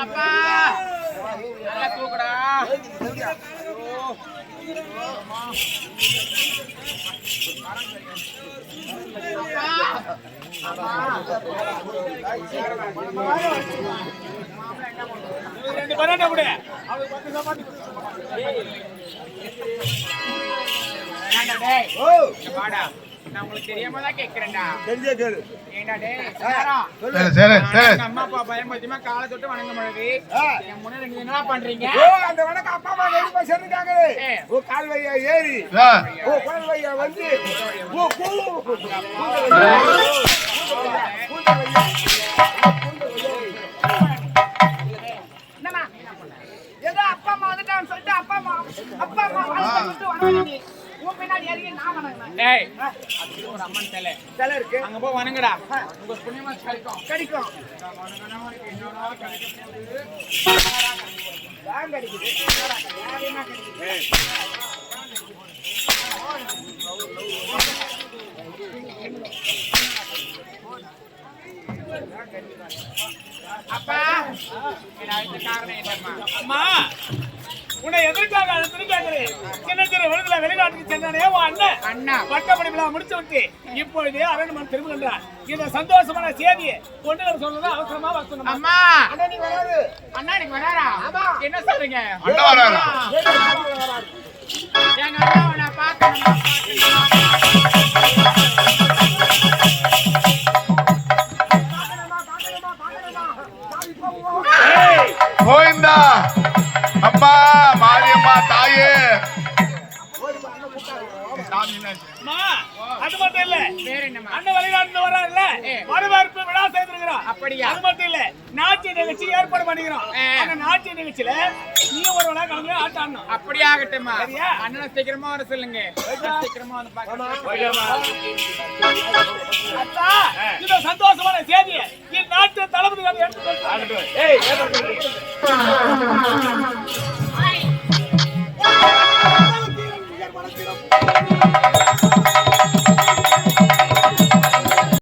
அப்பா நல்லா தூக்குடா. ரெண்டு பரோட்டா கூட பாடா. நான் உங்களுக்கு தெரியாம தான் கேக்குறேன்டா. தெரிஞ்சே கேளு. ஏண்டா டேய் அம்மா அப்பா பயம்பத்தியமா காலை தொட்டு வணங்க மழகு. என் முன்னாடி நீங்க என்ன பண்றீங்க? அந்த வணக்கம் அப்பா அம்மா ரெடி பண்ணி சொல்லிட்டாங்க. கால் வையா ஏறி கால் வையா வந்து என்னமா ஏதோ அப்பா அம்மா வந்துட்டான்னு சொல்லிட்டு அப்பா அம்மா வணங்கி உன் பின்னாடி ஏறி நான் வணங்குறேன். டேய் அது ஒரு அம்மன் சிலை இருக்கு, அங்க போய் வணங்குடா. உங்க புண்ணியமா கிடைக்கும். என்னடா கிடைக்குது? அப்பா காரணம் என்னம்மா? அம்மா உன்னை எதற்காக சின்ன சின்ன விழுதுல வெளிநாட்டுக்கு சென்றானே அண்ணா பட்டப்படி விழா முடிச்சு விட்டு இப்பொழுது அரண்மனை திரும்புகின்றார். இந்த சந்தோஷமான செய்தியை கொண்டு வர சொல்றது அவசரமா வரணும். அம்மா அண்ணா நீ வராரு. அண்ணா நீ வராரா? என்ன சொல்றீங்க? அண்ணா வராரா? எங்க அண்ணாவை நான் பார்க்கணும். கோவிந்தா அம்மா மாரியம்மா தாயே. அது மட்டும் இல்ல, அண்ணன் வெளிநாட்டுல வராருல்ல, வரவேற்பு விழா செய்திருக்கிறோம். அப்படியா? அது மட்டும் இல்ல, நாட்டிய நிகழ்ச்சி ஏற்பாடு பண்ணிக்கிறோம். அந்த நாட்டிய நிகழ்ச்சியில நீ ஒரு விழா கலந்து ஆட்டாடணும். அப்படி ஆகட்டுமா? அண்ணனை சீக்கிரமா வர சொல்லுங்க. சீக்கிரமா வந்து அத்தா, இந்த சந்தோஷமான செய்தியை என் நாட்டு தளபதிகள் எடுத்து